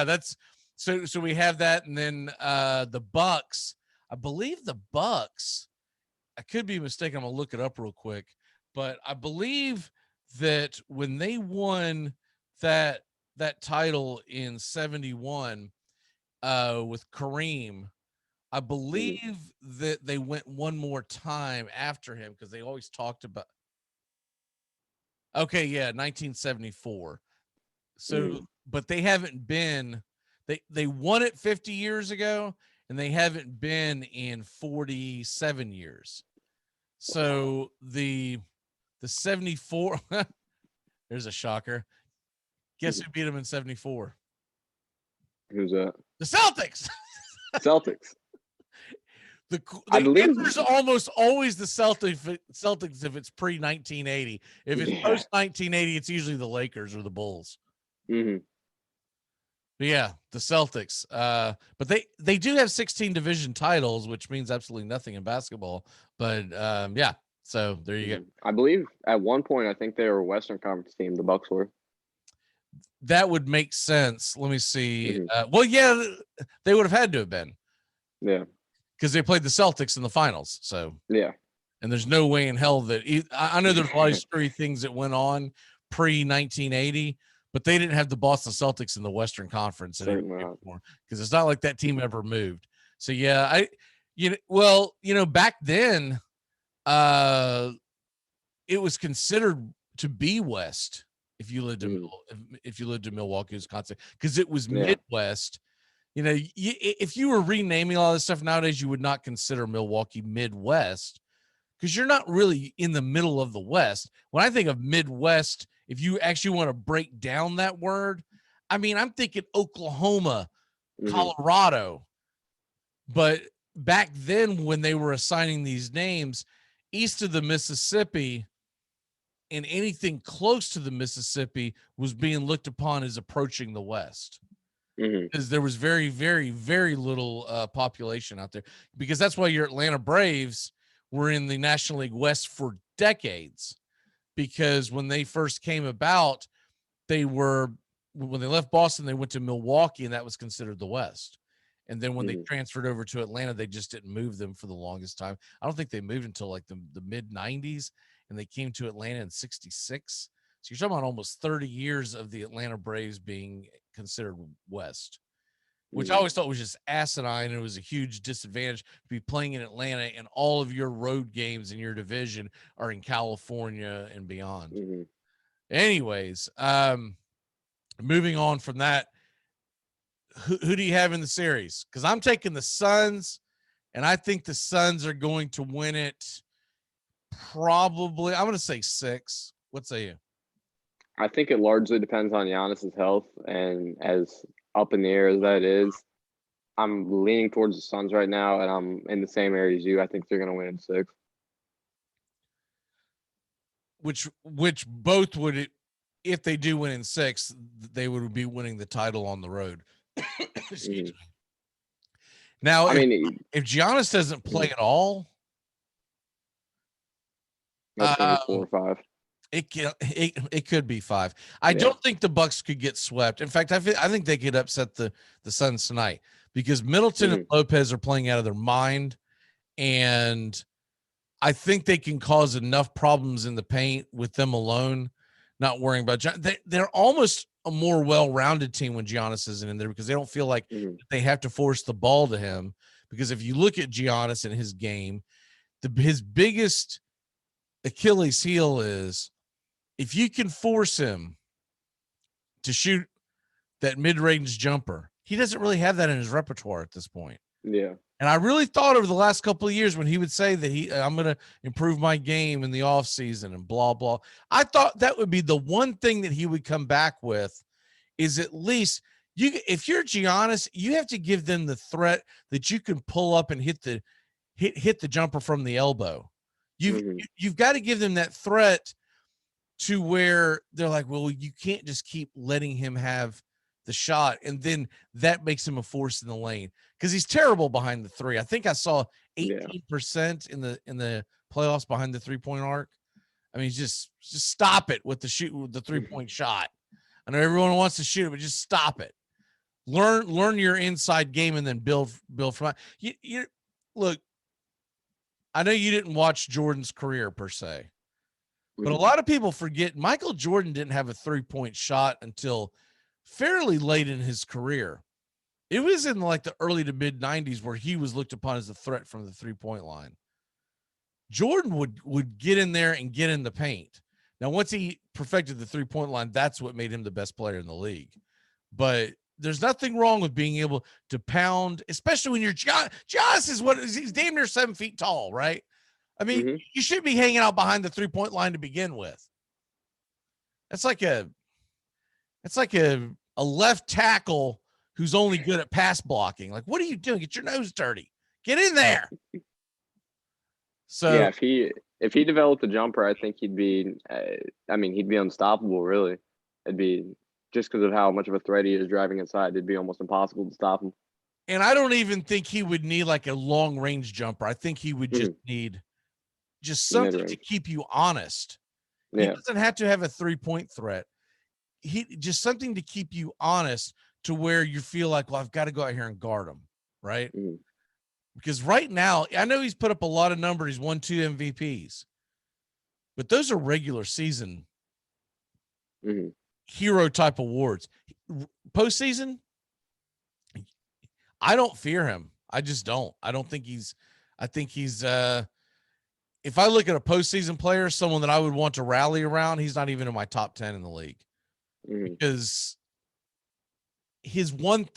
that's so we have that, and then the Bucks. I believe the Bucks. I could be mistaken. I'm gonna look it up real quick, but I believe that when they won that title in 71 with Kareem, I believe that they went one more time after him because they always talked about. Okay, yeah, 1974. So, but they haven't been. They won it 50 years ago, and they haven't been in 47 years. So the 74. There's a shocker. Guess who beat them in 74? Who's that? The Celtics. Celtics. The answer's almost always the Celtics if it's pre-1980. If it's post-1980, it's usually the Lakers or the Bulls. Mm-hmm. But yeah, the Celtics. But they do have 16 division titles, which means absolutely nothing in basketball. But yeah, so there you go. I believe at one point, I think they were a Western Conference team. The Bucks were. That would make sense. Let me see. Well, yeah, they would have had to have been. Yeah. Because they played the Celtics in the finals. So yeah. And there's no way in hell that I know there's a lot of screwy things that went on pre-1980, but they didn't have the Boston Celtics in the Western Conference anymore because it's not like that team ever moved. So yeah, back then, it was considered to be West if you lived in Milwaukee, Wisconsin, because it was Midwest. If you were renaming all this stuff nowadays, you would not consider Milwaukee Midwest because you're not really in the middle of the West. When I think of Midwest, if you actually want to break down that word, I mean, I'm thinking Oklahoma, Colorado. But back then, when they were assigning these names, east of the Mississippi and anything close to the Mississippi was being looked upon as approaching the West. Because there was very, very, very little population out there. Because that's why your Atlanta Braves were in the National League West for decades. Because when they first came about, when they left Boston, they went to Milwaukee, and that was considered the West. And then when they transferred over to Atlanta, they just didn't move them for the longest time. I don't think they moved until like the mid 90s, and they came to Atlanta in 66. So you're talking about almost 30 years of the Atlanta Braves being considered West, which I always thought was just asinine. And it was a huge disadvantage to be playing in Atlanta, and all of your road games in your division are in California and beyond. Anyways, moving on from that, who do you have in the series? Because I'm taking the Suns, and I think the Suns are going to win it probably. I'm going to say 6. What say you? I think it largely depends on Giannis's health, and as up in the air as that is, I'm leaning towards the Suns right now, and I'm in the same area as you. I think they're going to win in 6. Which both would, if they do win in 6, they would be winning the title on the road. Excuse me. Now, if Giannis doesn't play at all, that's going to be 4 or 5. It could be 5. I don't think the Bucks could get swept. In fact, I think they could upset the Suns tonight, because Middleton and Lopez are playing out of their mind, and I think they can cause enough problems in the paint with them alone, not worrying about they're almost a more well-rounded team when Giannis isn't in there, because they don't feel like they have to force the ball to him. Because if you look at Giannis and his game, his biggest Achilles heel is if you can force him to shoot that mid-range jumper. He doesn't really have that in his repertoire at this point. Yeah. And I really thought over the last couple of years, when he would say that I'm going to improve my game in the off season and blah, blah, I thought that would be the one thing that he would come back with, is at least if you're Giannis, you have to give them the threat that you can pull up and hit the jumper from the elbow. You've got to give them that threat to where they're like, well, you can't just keep letting him have the shot, and then that makes him a force in the lane, because he's terrible behind the 3. I think I saw 18% in the playoffs behind the 3-point arc. I mean, just stop it with the 3-point shot. I know everyone wants to shoot it, but just stop it. Learn your inside game, and then build from it. You look, I know you didn't watch Jordan's career per se, but a lot of people forget Michael Jordan didn't have a 3-point shot until fairly late in his career. It was in like the early to mid 90s where he was looked upon as a threat from the 3-point line. Jordan would get in there and get in the paint. Now, once he perfected the 3-point line, that's what made him the best player in the league. But there's nothing wrong with being able to pound, especially when you're Giannis he's damn near 7 feet tall, right? I mean, you should be hanging out behind the 3-point line to begin with. That's like a left tackle who's only good at pass blocking. Like, what are you doing? Get your nose dirty. Get in there. So yeah, if he developed a jumper, I think he'd be unstoppable, really. It'd be, just because of how much of a threat he is driving inside, it'd be almost impossible to stop him. And I don't even think he would need like a long range jumper. I think he would just need something mid-range to keep you honest. He doesn't have to have a 3-point threat. Just something to keep you honest, to where you feel like, well, I've got to go out here and guard him, right? Because right now, I know he's put up a lot of numbers. He's won 2 MVPs, but those are regular season hero type awards. Postseason, I don't fear him. I just don't. I think he's if I look at a postseason player, someone that I would want to rally around, he's not even in my top 10 in the league. Because his one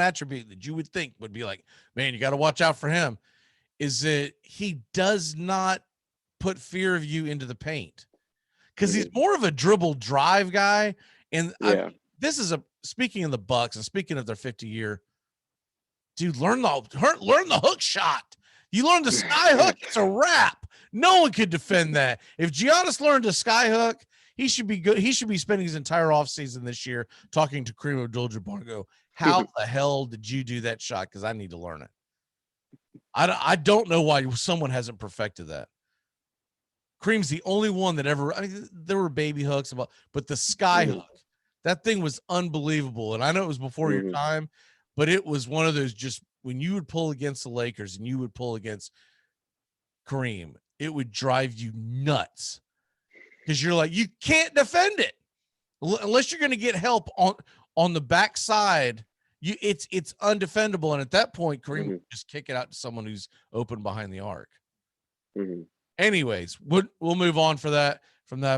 attribute that you would think would be like, man, you got to watch out for him, is that he does not put fear of you into the paint because he's more of a dribble drive guy. And this is speaking of the Bucks and speaking of their 50-year, dude, learn the hook shot. You learn the sky hook, it's a wrap. No one could defend that. If Giannis learned a sky hook, he should be good. He should be spending his entire offseason this year talking to Kareem Abdul-Jabbar. Go, how the hell did you do that shot? Because I need to learn it. I don't know why someone hasn't perfected that. Kareem's the only one that ever. I mean, there were baby hooks, but the sky hook, that thing was unbelievable. And I know it was before your time, but it was one of those just when you would pull against the Lakers and you would pull against Kareem, it would drive you nuts because you're like, you can't defend it unless you're going to get help on the backside. It's undefendable. And at that point, Kareem would just kick it out to someone who's open behind the arc. Anyways, we'll move on from that.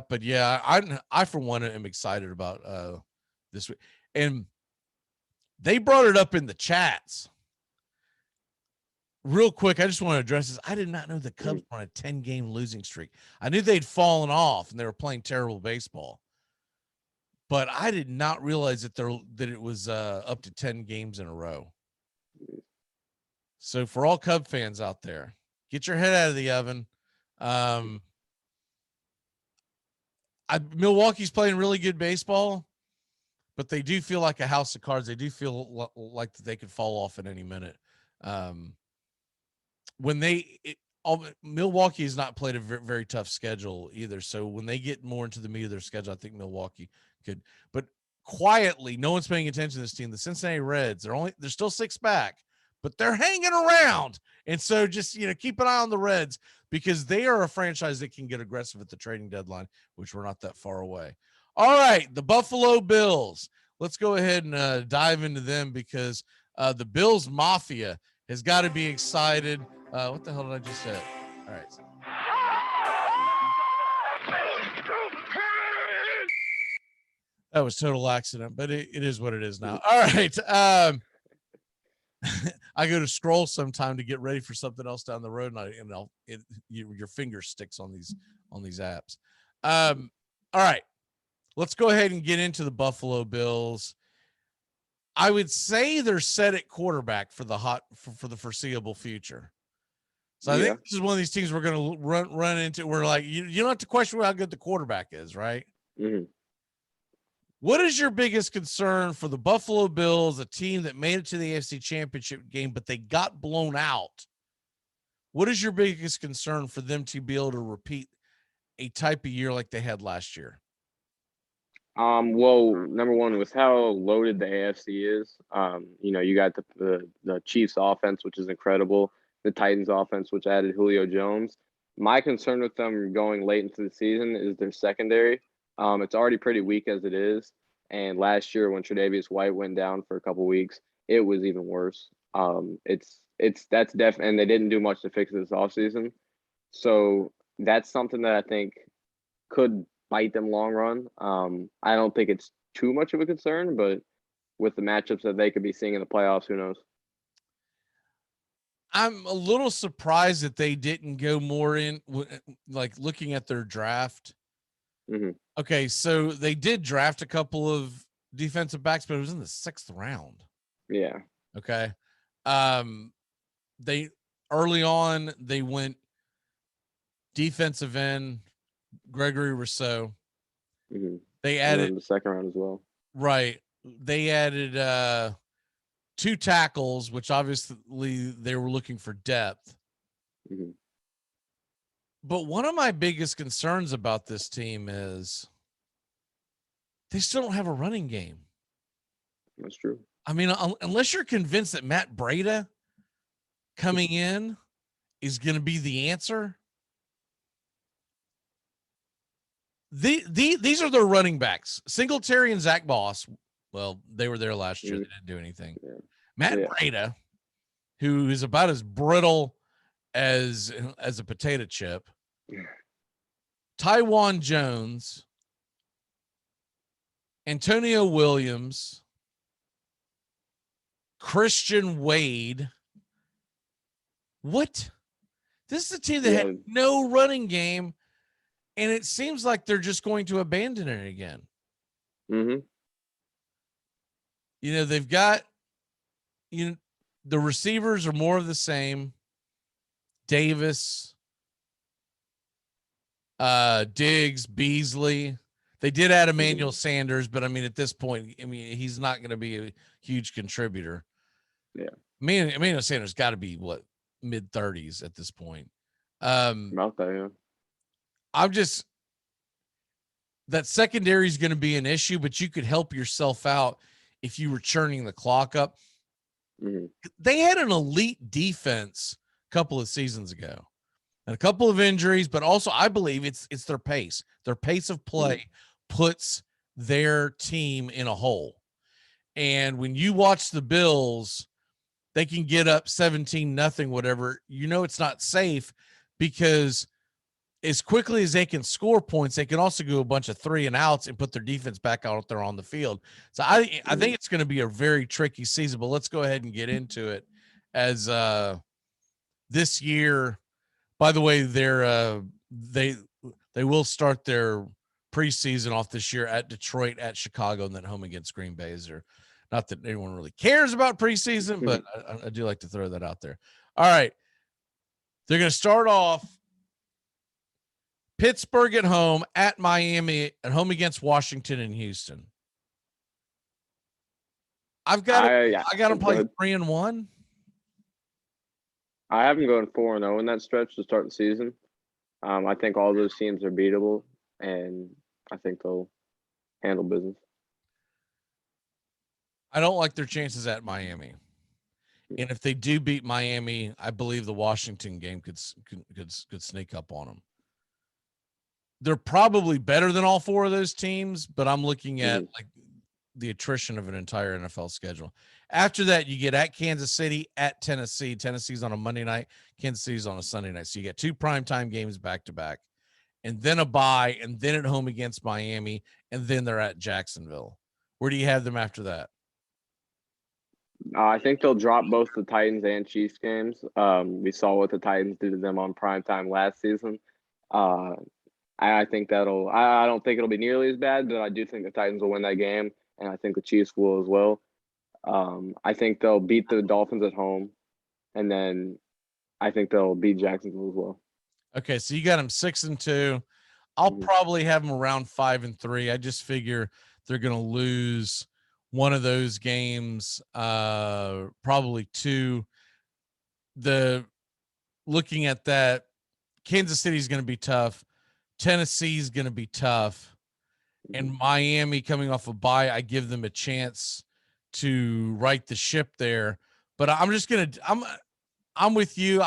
But yeah, I for one am excited about this week. And they brought it up in the chats. Real quick, I just want to address this. I did not know the Cubs were on a 10-game losing streak. I knew they'd fallen off and they were playing terrible baseball, but I did not realize that it was up to 10 games in a row. So for all Cub fans out there, get your head out of the oven. Milwaukee's playing really good baseball, but they do feel like a house of cards. They do feel like they could fall off at any minute. Milwaukee has not played a very, very tough schedule either. So when they get more into the meat of their schedule, I think Milwaukee could, but quietly, no one's paying attention to this team. The Cincinnati Reds, they're still 6 back, but they're hanging around. And so just, keep an eye on the Reds because they are a franchise that can get aggressive at the trading deadline, which we're not that far away. All right. The Buffalo Bills. Let's go ahead and dive into them because the Bills Mafia has got to be excited. What the hell did I just say? All right. That was total accident, but it is what it is now. All right. I go to scroll sometime to get ready for something else down the road, and your finger sticks on these apps. All right. Let's go ahead and get into the Buffalo Bills. I would say they're set at quarterback for the foreseeable future. So I think this is one of these teams we're going to run into. We're like, you don't have to question how good the quarterback is, right? What is your biggest concern for the Buffalo Bills, a team that made it to the AFC Championship game, but they got blown out? What is your biggest concern for them to be able to repeat a type of year like they had last year? Well, number one was how loaded the AFC is. You got the Chiefs offense, which is incredible. The Titans offense, which added Julio Jones. My concern with them going late into the season is their secondary. It's already pretty weak as it is. And last year when Tre'Davious White went down for a couple weeks, it was even worse. And they didn't do much to fix it this offseason. So that's something that I think could bite them long run. I don't think it's too much of a concern, but with the matchups that they could be seeing in the playoffs, who knows? I'm a little surprised that they didn't go more in, like looking at their draft. Okay, so they did draft a couple of defensive backs, but it was in the 6th round. Yeah. Okay. They early on they went defensive end Gregory Rousseau. They added the 2nd round as well. Right. They added 2 tackles, which obviously they were looking for depth. But one of my biggest concerns about this team is they still don't have a running game. That's true. I mean, unless you're convinced that Matt Breida coming in is going to be the answer. These are their running backs. Singletary and Zach Boss. Well, they were there last year. They didn't do anything. Matt Breida, who is about as brittle as a potato chip. Tywan Jones, Antonio Williams, Christian Wade. What? This is a team that had no running game, and it seems like they're just going to abandon it again. Mm-hmm. You know, they've got, the receivers are more of the same. Davis, Diggs, Beasley. They did add Emmanuel Sanders, but I mean, at this point, he's not going to be a huge contributor. Yeah. Emmanuel Sanders got to be mid-30s at this point. About that, yeah. That secondary is going to be an issue, but you could help yourself out if you were churning the clock up. Mm-hmm. They had an elite defense a couple of seasons ago, and a couple of injuries, but also I believe it's their pace. Their pace of play puts their team in a hole. And when you watch the Bills, they can get up 17-0, whatever. It's not safe, because as quickly as they can score points, they can also go a bunch of 3-and-outs and put their defense back out there on the field. So I think it's going to be a very tricky season, but let's go ahead and get into it. As this year, by the way, they will start their preseason off this year at Detroit, at Chicago, and then home against Green Bay. Not that anyone really cares about preseason, but I do like to throw that out there. All right. They're going to start off Pittsburgh at home, at Miami, at home against Washington and Houston. I got them playing 3-1. I have them going 4-0 in that stretch to start the season. I think all those teams are beatable, and I think they'll handle business. I don't like their chances at Miami. And if they do beat Miami, I believe the Washington game could sneak up on them. They're probably better than all four of those teams, but I'm looking at the attrition of an entire NFL schedule. After that, you get at Kansas City, at Tennessee. Tennessee's on a Monday night. Kansas City's on a Sunday night. So you get 2 primetime games back to back, and then a bye, and then at home against Miami, and then they're at Jacksonville. Where do you have them after that? I think they'll drop both the Titans and Chiefs games. We saw what the Titans did to them on primetime last season. I think I don't think it'll be nearly as bad, but I do think the Titans will win that game, and I think the Chiefs will as well. I think they'll beat the Dolphins at home, and then I think they'll beat Jacksonville as well. Okay, so you got them 6-2. I'll probably have them around 5-3. I just figure they're going to lose one of those games, probably 2. Looking at that, Kansas City is going to be tough. Tennessee is going to be tough, and Miami coming off a bye, I give them a chance to right the ship there. But I'm with you.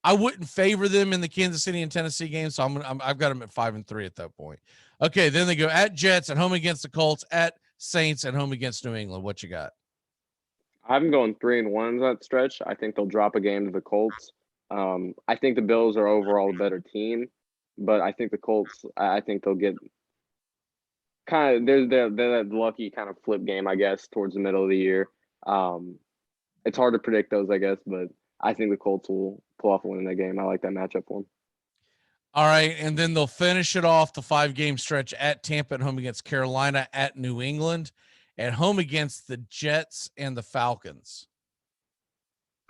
I wouldn't favor them in the Kansas City and Tennessee game, so I've got them at 5-3 at that point. Okay, then they go at Jets, at home against the Colts, at Saints, at home against New England. What you got? I have them going 3-1 in that stretch. I think they'll drop a game to the Colts. I think the Bills are overall a better team, but I think the Colts, I think they'll get kind of, they're that lucky kind of flip game, I guess, towards the middle of the year. It's hard to predict those, I guess, but I think the Colts will pull off a win in that game. I like that matchup for them. All right, and then they'll finish it off, the 5-game stretch, at Tampa, at home against Carolina, at New England, at home against the Jets and the Falcons.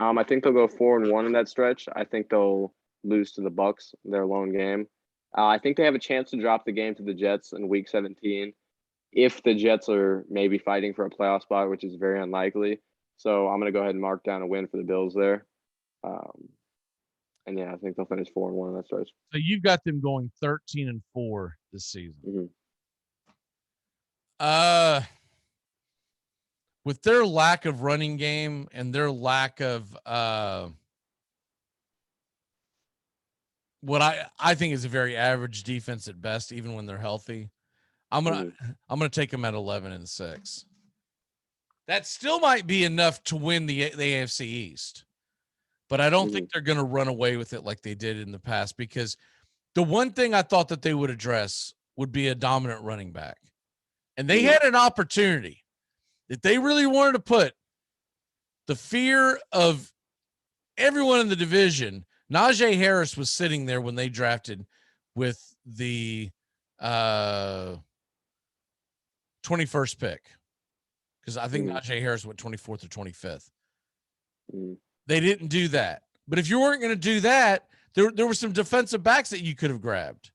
I think they'll go 4-1 in that stretch. I think they'll lose to the Bucs, their lone game. I think they have a chance to drop the game to the Jets in Week 17 if the Jets are maybe fighting for a playoff spot, which is very unlikely. So I'm going to go ahead and mark down a win for the Bills there. And yeah, I think they'll finish 4-1 in that stretch. So you've got them going 13-4 this season. With their lack of running game and their lack of what I think is a very average defense at best, even when they're healthy, I'm gonna take them at 11-6. That still might be enough to win the AFC East, but I don't think they're gonna run away with it like they did in the past, because the one thing I thought that they would address would be a dominant running back, and they had an opportunity. If they really wanted to put the fear of everyone in the division Najee Harris was sitting there when they drafted with the 21st pick, because I think Najee Harris went 24th or 25th. They didn't do that. But if you weren't going to do that, there were some defensive backs that you could have grabbed.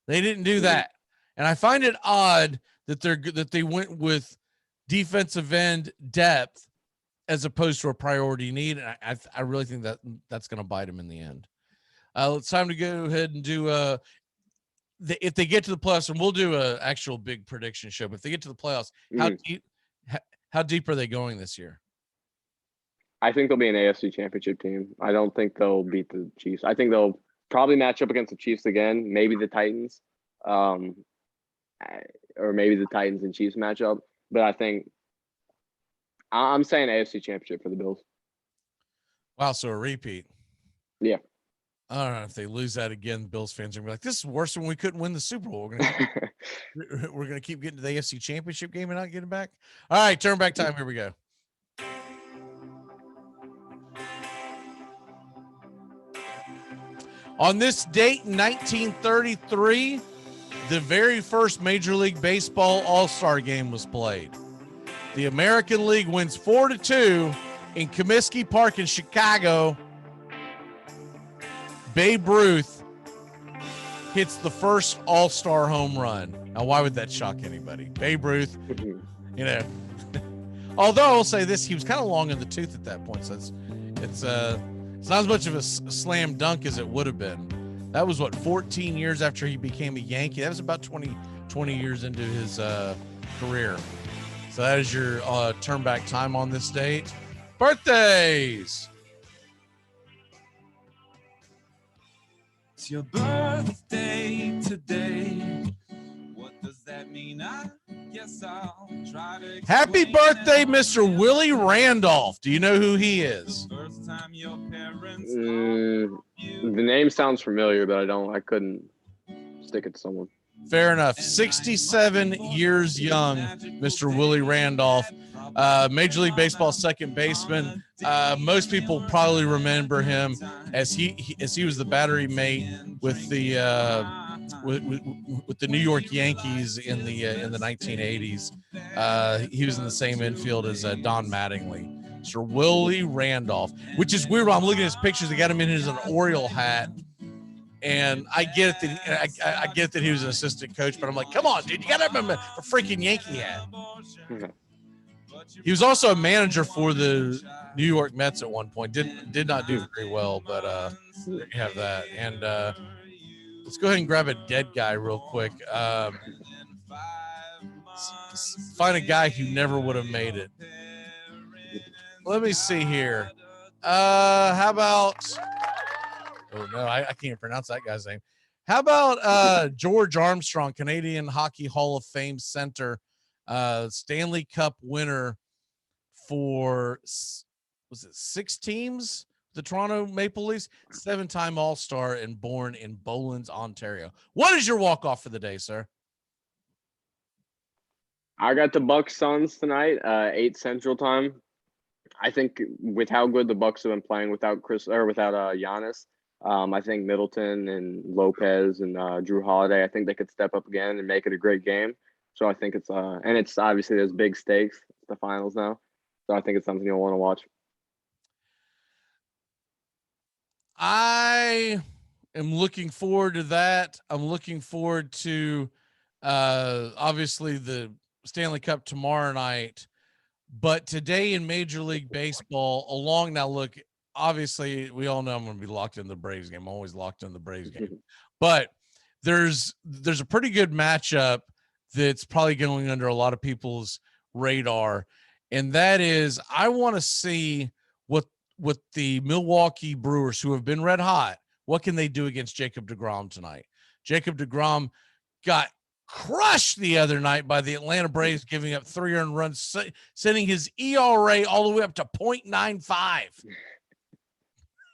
They didn't do that. And I find it odd that they went with defensive end depth as opposed to a priority need. And I really think that's going to bite them in the end. It's time to go ahead and do if they get to the playoffs, and we'll do a actual big prediction show, but if they get to the playoffs, how deep are they going this year? I think they'll be an AFC Championship team. I don't think they'll beat the Chiefs. I think they'll probably match up against the Chiefs again, maybe the Titans, or maybe the Titans and Chiefs match up. But I think I'm saying AFC Championship for the Bills. Wow, so a repeat. Yeah. I don't know if they lose that again. Bills fans are gonna be like, "This is worse than when we couldn't win the Super Bowl. We're gonna keep getting to the AFC Championship game and not getting back." All right, turn back time. Here we go. On this date in 1933, the very first Major League Baseball All-Star game was played. The American League wins 4-2 in Comiskey Park in Chicago. Babe Ruth hits the first All-Star home run. Now, why would that shock anybody? Babe Ruth, although I'll say this, he was kind of long in the tooth at that point, so it's not as much of a slam dunk as it would have been. That was 14 years after he became a Yankee. That was about 20 years into his career. So that is your turn back time on this date. Birthdays. It's your birthday today. What does that mean? I guess I'll try to. Happy birthday, Mr. Willie Randolph. Do you know who he is? The name sounds familiar, but I couldn't stick it to someone. Fair enough. 67 years young, Mr. Willie Randolph, Major League Baseball second baseman. Most people probably remember him as he was the battery mate with the with the New York Yankees in the 1980s. He was in the same infield as Don Mattingly. Mr. Willie Randolph, which is weird. When I'm looking at his pictures, they got him in an Oriole hat. And I get it that I get that he was an assistant coach, but I'm like, come on, dude, you gotta remember a freaking Yankee hat. He was also a manager for the New York Mets at one point. Did not do very well, but there you have that. And let's go ahead and grab a dead guy real quick. Find a guy who never would have made it. Let me see here. How about? Oh, no, I can't pronounce that guy's name. How about George Armstrong, Canadian Hockey Hall of Fame center, Stanley Cup winner for, was it 6 teams? The Toronto Maple Leafs, 7-time All-Star and born in Bowlands, Ontario. What is your walk-off for the day, sir? I got the Bucks Suns tonight, 8 Central Time. I think with how good the Bucks have been playing without Giannis, I think Middleton and Lopez and Drew Holiday, I think they could step up again and make it a great game. So I think it's and it's obviously there's big stakes, the finals now. So I think it's something you'll want to watch. I am looking forward to that. I'm looking forward to obviously the Stanley Cup tomorrow night. But today in Major League Baseball, look, obviously we all know I'm going to be locked in the Braves game. I'm always locked in the Braves game. But there's a pretty good matchup that's probably going under a lot of people's radar. And that is, I want to see what the Milwaukee Brewers, who have been red hot, what can they do against Jacob deGrom tonight? Jacob deGrom got crushed the other night by the Atlanta Braves, giving up 3 earned runs, sending his ERA all the way up to 0.95.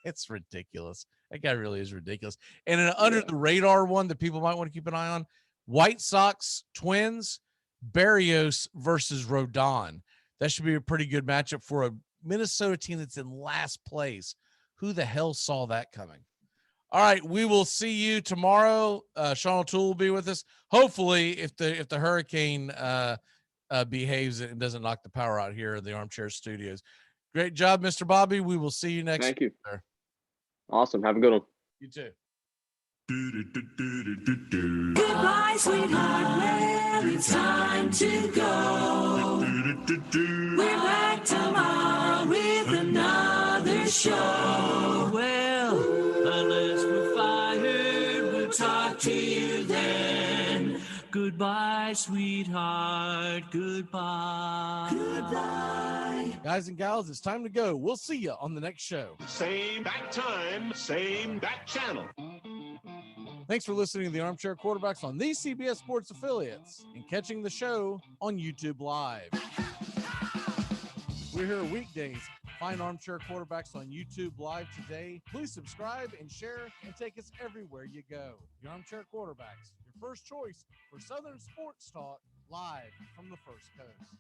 It's ridiculous. That guy really is ridiculous. And an under the radar one that people might want to keep an eye on, White Sox Twins, Barrios versus Rodon. That should be a pretty good matchup for a Minnesota team that's in last place. Who the hell saw that coming? All right, we will see you tomorrow. Sean O'Toole will be with us. Hopefully, if the hurricane behaves and doesn't knock the power out here at the Armchair Studios. Great job, Mr. Bobby. We will see you next Thank you. Sir. Awesome. Have a good one. You too. Goodbye, sweetheart. Well, it's time to go. We're back tomorrow with another show. Well, unless we're fired, we'll talk to you then. Goodbye, sweetheart. Goodbye. Goodbye. Guys and gals, it's time to go. We'll see you on the next show. Same back time, same back channel. Thanks for listening to the Armchair Quarterbacks on these CBS Sports affiliates and catching the show on YouTube Live. We're here weekdays. Find Armchair Quarterbacks on YouTube Live today. Please subscribe and share and take us everywhere you go. The Armchair Quarterbacks, your first choice for Southern sports talk live from the First Coast.